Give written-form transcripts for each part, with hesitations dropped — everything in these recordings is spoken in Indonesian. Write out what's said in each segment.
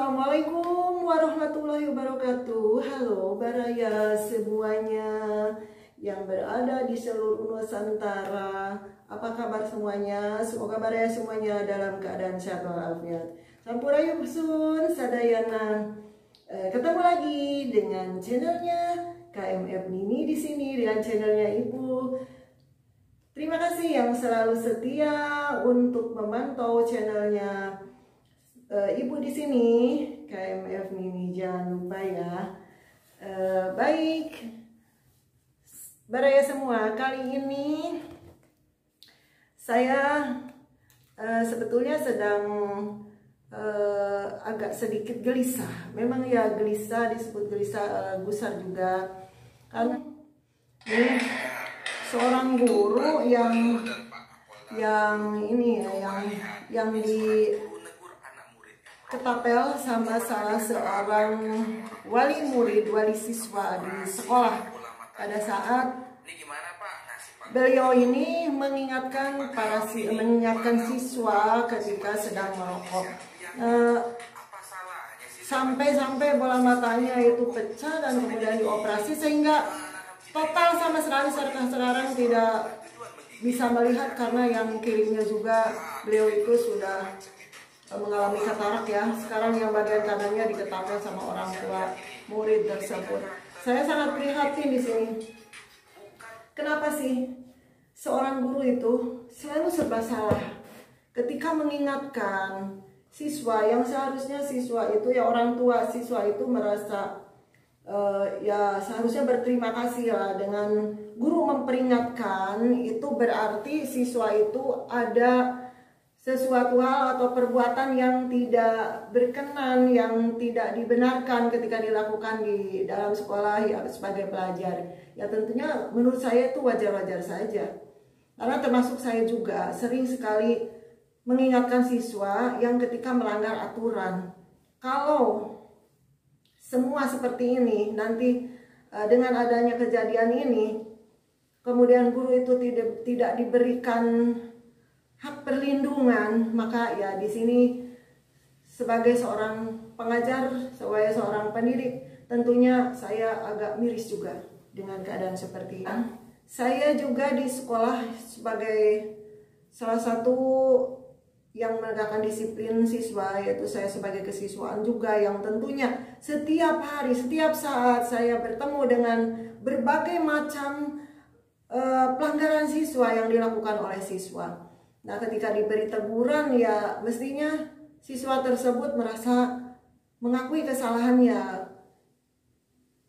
Assalamualaikum warahmatullahi wabarakatuh. Halo Baraya semuanya yang berada di seluruh Nusantara. Apa kabar semuanya? Semoga Baraya semuanya dalam keadaan sehat walafiat. Sampurasun sun sadayana. Ketemu lagi dengan channelnya KMF Nini di sini dengan channelnya Ibu. Terima kasih yang selalu setia untuk memantau channelnya Ibu di sini, KMF Nini, jangan lupa ya. Baik, Baraya semua, kali ini saya sebetulnya sedang agak sedikit gelisah. Memang ya gelisah, disebut gelisah gusar juga. Karena ini seorang guru yang ini ya, yang di ketapel sama salah seorang wali murid, wali siswa di sekolah pada saat beliau ini mengingatkan siswa ketika sedang merokok. Sampai bola matanya itu pecah dan kemudian dioperasi sehingga total sama sekali sekarang tidak bisa melihat karena yang kirinya juga beliau itu sudah mengalami katarak ya. Sekarang yang bagian kanannya diketahui sama orang tua murid tersebut. Saya sangat prihatin di sini. Kenapa sih seorang guru itu selalu serba salah ketika mengingatkan siswa yang seharusnya siswa itu ya orang tua siswa itu merasa ya seharusnya berterima kasih lah dengan guru memperingatkan. Itu berarti siswa itu ada sesuatu hal atau perbuatan yang tidak berkenan, yang tidak dibenarkan ketika dilakukan di dalam sekolah ya, sebagai pelajar. Ya tentunya menurut saya itu wajar-wajar saja. Karena termasuk saya juga sering sekali mengingatkan siswa yang ketika melanggar aturan. Kalau semua seperti ini, nanti dengan adanya kejadian ini, kemudian guru itu tidak diberikan hak perlindungan, maka ya di sini sebagai seorang pengajar, sebagai seorang pendidik, tentunya saya agak miris juga dengan keadaan seperti ini. Saya juga di sekolah sebagai salah satu yang menegakkan disiplin siswa, yaitu saya sebagai kesiswaan juga yang tentunya setiap hari, setiap saat saya bertemu dengan berbagai macam pelanggaran siswa yang dilakukan oleh siswa. Nah, ketika diberi teguran ya mestinya siswa tersebut merasa mengakui kesalahannya.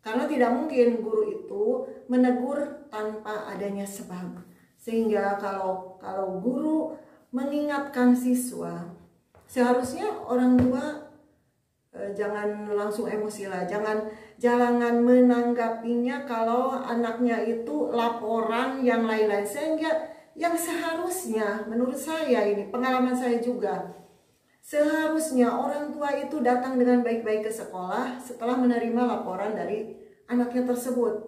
Karena tidak mungkin guru itu menegur tanpa adanya sebab. Sehingga kalau guru mengingatkan siswa, seharusnya orang tua jangan langsung emosi lah, jangan menanggapinya kalau anaknya itu laporan yang lain-lain. Sehingga yang seharusnya menurut saya, ini pengalaman saya juga, seharusnya orang tua itu datang dengan baik-baik ke sekolah setelah menerima laporan dari anaknya tersebut.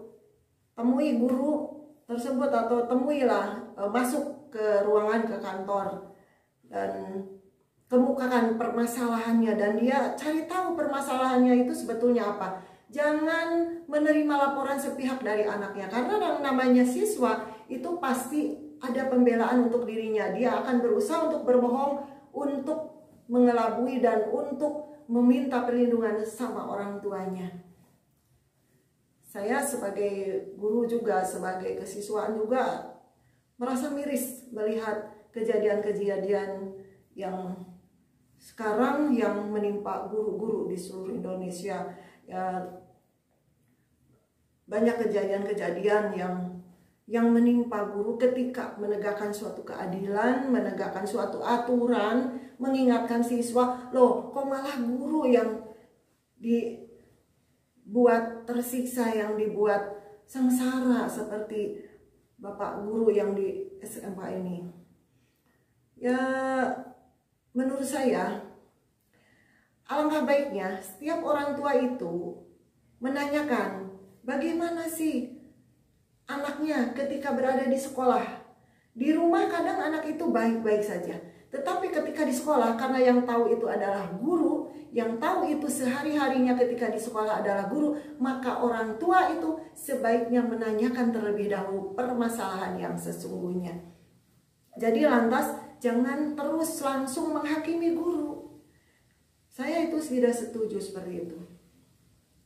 Temui guru tersebut atau temuilah, masuk ke ruangan, ke kantor, dan kemukakan permasalahannya dan dia cari tahu permasalahannya itu sebetulnya apa. Jangan menerima laporan sepihak dari anaknya, karena yang namanya siswa itu pasti ada pembelaan untuk dirinya. Dia akan berusaha untuk berbohong, untuk mengelabui dan untuk meminta perlindungan sama orang tuanya. Saya sebagai guru juga, sebagai kesiswaan juga merasa miris melihat kejadian-kejadian yang sekarang yang menimpa guru-guru di seluruh Indonesia. Ya, banyak kejadian-kejadian yang menimpa guru ketika menegakkan suatu keadilan, menegakkan suatu aturan, mengingatkan siswa. Loh, kok malah guru yang dibuat tersiksa, yang dibuat sengsara seperti Bapak guru yang di SMA ini. Ya, menurut saya alangkah baiknya setiap orang tua itu menanyakan bagaimana sih anaknya ketika berada di sekolah. Di rumah kadang anak itu baik-baik saja, Tetapi ketika di sekolah, karena yang tahu itu adalah guru, yang tahu itu sehari-harinya ketika di sekolah adalah guru, maka orang tua itu sebaiknya menanyakan terlebih dahulu permasalahan yang sesungguhnya. Jadi lantas jangan terus langsung menghakimi guru. Saya itu tidak setuju seperti itu.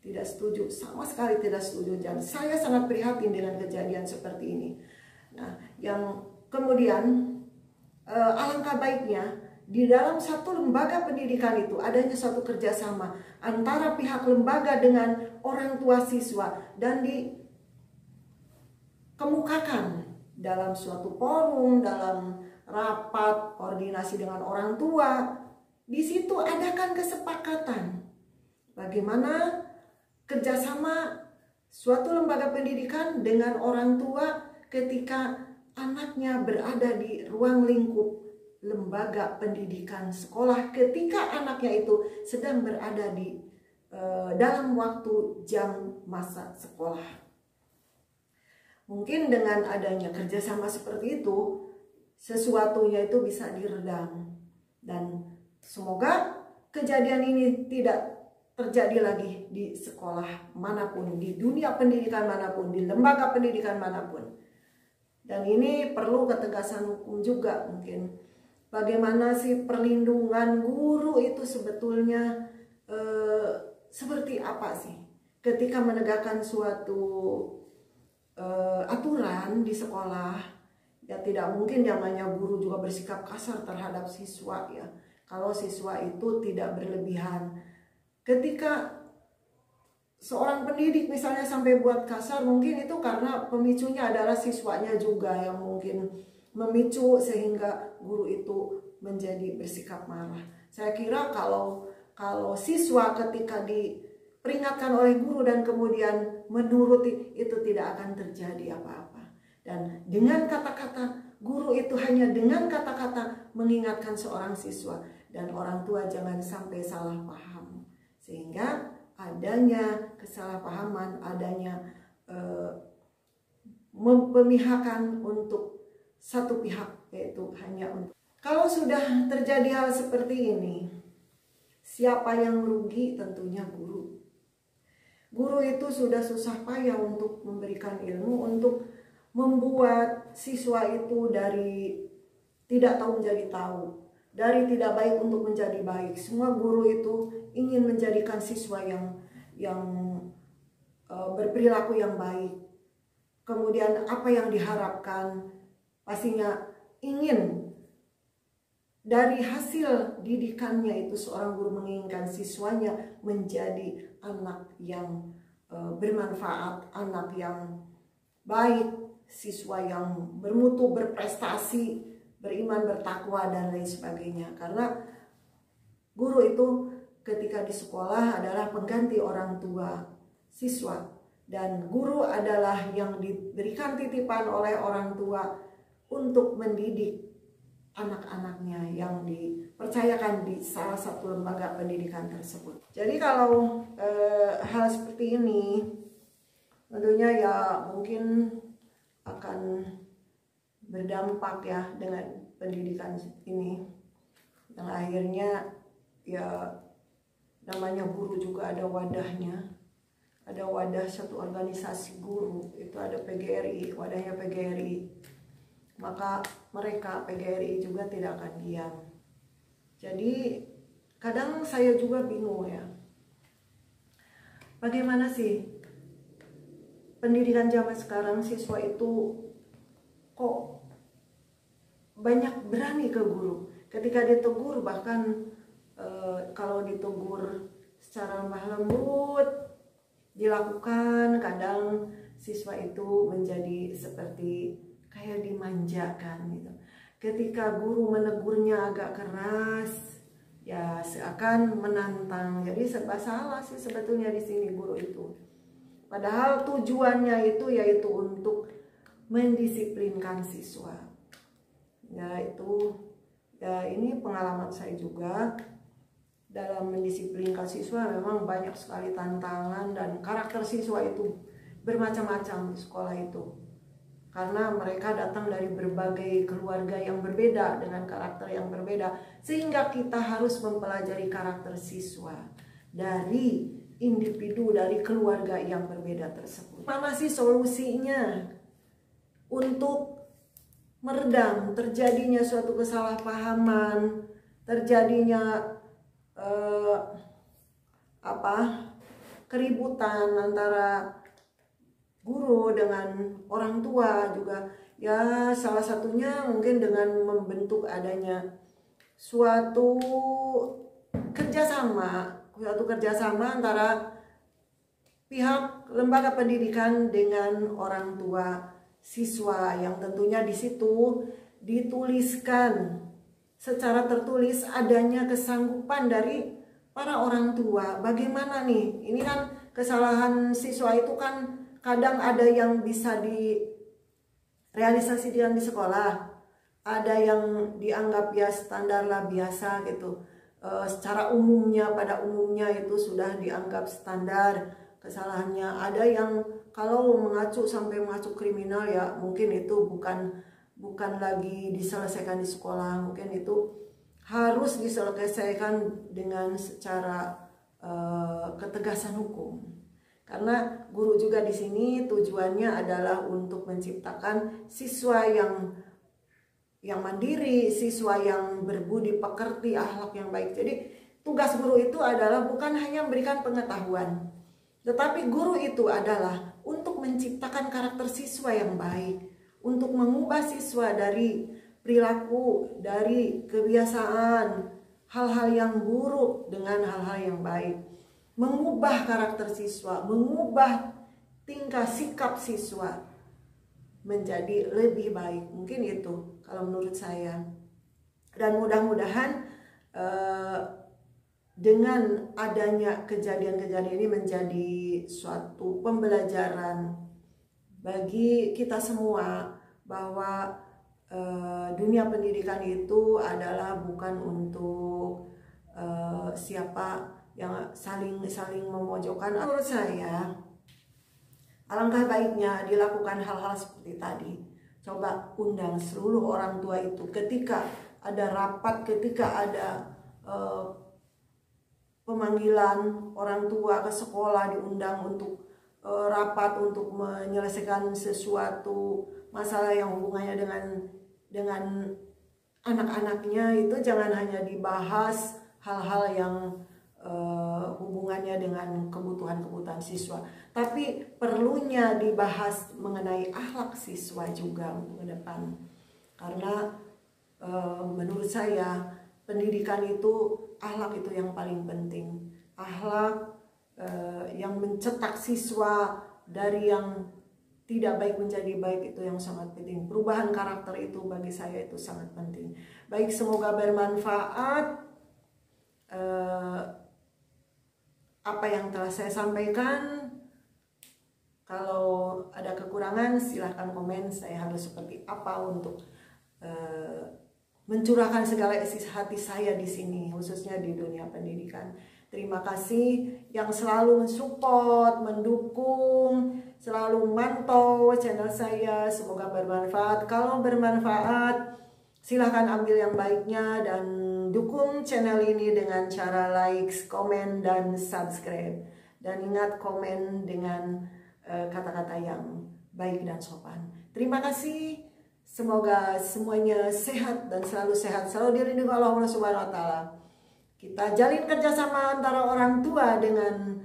Tidak setuju, sama sekali tidak setuju. Dan saya sangat prihatin dengan kejadian seperti ini. Nah, yang kemudian alangkah baiknya di dalam satu lembaga pendidikan itu adanya suatu kerjasama antara pihak lembaga dengan orang tua siswa dan dikemukakan dalam suatu forum, dalam rapat koordinasi dengan orang tua. Di situ adakan kesepakatan bagaimana kerjasama suatu lembaga pendidikan dengan orang tua ketika anaknya berada di ruang lingkup lembaga pendidikan sekolah, ketika anaknya itu sedang berada di dalam waktu jam masa sekolah. Mungkin dengan adanya kerjasama seperti itu, sesuatunya itu bisa diredam. Dan semoga kejadian ini tidak terjadi lagi di sekolah manapun, di dunia pendidikan manapun, di lembaga pendidikan manapun. Dan ini perlu ketegasan hukum juga mungkin. Bagaimana sih perlindungan guru itu sebetulnya seperti apa sih? Ketika menegakkan suatu aturan di sekolah, ya tidak mungkin namanya guru juga bersikap kasar terhadap siswa ya. Kalau siswa itu tidak berlebihan. Ketika seorang pendidik misalnya sampai buat kasar, mungkin itu karena pemicunya adalah siswanya juga yang mungkin memicu sehingga guru itu menjadi bersikap marah. Saya kira kalau siswa ketika diperingatkan oleh guru dan kemudian menuruti, itu tidak akan terjadi apa-apa. Dan dengan kata-kata guru itu hanya dengan kata-kata mengingatkan seorang siswa, dan orang tua jangan sampai salah paham sehingga adanya kesalahpahaman, adanya pemihakan untuk satu pihak, yaitu hanya untuk. Kalau sudah terjadi hal seperti ini, siapa yang merugi? Tentunya guru. Guru itu sudah susah payah untuk memberikan ilmu, untuk membuat siswa itu dari tidak tahu menjadi tahu, dari tidak baik untuk menjadi baik. Semua guru itu ingin menjadikan siswa yang berperilaku yang baik. Kemudian apa yang diharapkan? Pastinya ingin dari hasil didikannya itu seorang guru menginginkan siswanya menjadi anak yang bermanfaat, anak yang baik, siswa yang bermutu, berprestasi, beriman, bertakwa, dan lain sebagainya. Karena guru itu ketika di sekolah adalah pengganti orang tua siswa, dan guru adalah yang diberikan titipan oleh orang tua untuk mendidik anak-anaknya yang dipercayakan di salah satu lembaga pendidikan tersebut. Jadi kalau hal seperti ini tentunya ya mungkin akan berdampak ya dengan pendidikan ini, yang akhirnya ya namanya guru juga ada wadahnya, ada wadah satu organisasi guru, itu ada PGRI, wadahnya PGRI, maka mereka PGRI juga tidak akan diam. Jadi kadang saya juga bingung ya, bagaimana sih pendidikan zaman sekarang, siswa itu kok banyak berani ke guru. Ketika ditegur, bahkan kalau ditegur secara lemah lembut dilakukan, kadang siswa itu menjadi seperti kayak dimanjakan gitu. Ketika guru menegurnya agak keras, ya seakan menantang. Jadi serba salah sih sebetulnya di sini guru itu. Padahal tujuannya itu yaitu untuk mendisiplinkan siswa. Ya itu, ya ini pengalaman saya juga dalam mendisiplinkan siswa. Memang banyak sekali tantangan dan karakter siswa itu bermacam-macam di sekolah itu. karena mereka datang dari berbagai keluarga yang berbeda dengan karakter yang berbeda, sehingga kita harus mempelajari karakter siswa dari individu, dari keluarga yang berbeda tersebut. Mana sih solusinya untuk meredam terjadinya suatu kesalahpahaman, terjadinya keributan antara guru dengan orang tua juga? Ya, salah satunya mungkin dengan membentuk adanya suatu kerjasama antara pihak lembaga pendidikan dengan orang tua siswa, yang tentunya di situ dituliskan secara tertulis adanya kesanggupan dari para orang tua. Bagaimana nih? Ini kan kesalahan siswa itu kan kadang ada yang bisa direalisasikan di sekolah, ada yang dianggap ya standar lah, biasa gitu. Secara umumnya, pada umumnya itu sudah dianggap standar kesalahannya. Ada yang kalau mengacu sampai mengacu kriminal, ya mungkin itu bukan lagi diselesaikan di sekolah, mungkin itu harus diselesaikan dengan secara ketegasan hukum. Karena guru juga di sini tujuannya adalah untuk menciptakan siswa yang mandiri, siswa yang berbudi pekerti, akhlak yang baik. Jadi tugas guru itu adalah bukan hanya memberikan pengetahuan, tetapi guru itu adalah untuk menciptakan karakter siswa yang baik, untuk mengubah siswa dari perilaku, dari kebiasaan, hal-hal yang buruk dengan hal-hal yang baik. Mengubah karakter siswa, mengubah tingkah sikap siswa menjadi lebih baik. Mungkin itu kalau menurut saya. Dan mudah-mudahan dengan adanya kejadian-kejadian ini menjadi suatu pembelajaran bagi kita semua bahwa dunia pendidikan itu adalah bukan untuk siapa yang saling memojokkan. Menurut saya alangkah baiknya dilakukan hal-hal seperti tadi. Coba undang seluruh orang tua itu ketika ada rapat, ketika ada pemanggilan orang tua ke sekolah, diundang untuk rapat untuk menyelesaikan sesuatu masalah yang hubungannya dengan anak-anaknya. Itu jangan hanya dibahas hal-hal yang hubungannya dengan kebutuhan siswa, tapi perlunya dibahas mengenai akhlak siswa juga ke depan. Karena menurut saya pendidikan itu, akhlak itu yang paling penting. Akhlak yang mencetak siswa dari yang tidak baik menjadi baik, itu yang sangat penting. Perubahan karakter itu bagi saya itu sangat penting. Baik, semoga bermanfaat apa yang telah saya sampaikan. Kalau ada kekurangan silahkan komen. Saya harus seperti apa untuk mencurahkan segala isi hati saya di sini, khususnya di dunia pendidikan. Terima kasih yang selalu mensupport, mendukung, selalu mantau channel saya. Semoga bermanfaat. Kalau bermanfaat, silahkan ambil yang baiknya dan dukung channel ini dengan cara like, komen, dan subscribe. Dan ingat, komen dengan kata-kata yang baik dan sopan. Terima kasih. Semoga semuanya sehat dan selalu sehat, selalu dilindungi Allah Subhanahu wa Ta'ala. Kita jalin kerjasama antara orang tua dengan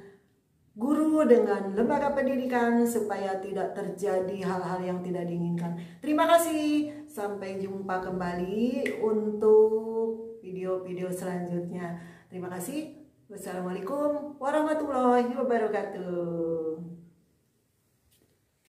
guru, dengan lembaga pendidikan, supaya tidak terjadi hal-hal yang tidak diinginkan. Terima kasih. Sampai jumpa kembali untuk video-video selanjutnya. Terima kasih. Wassalamualaikum warahmatullahi wabarakatuh.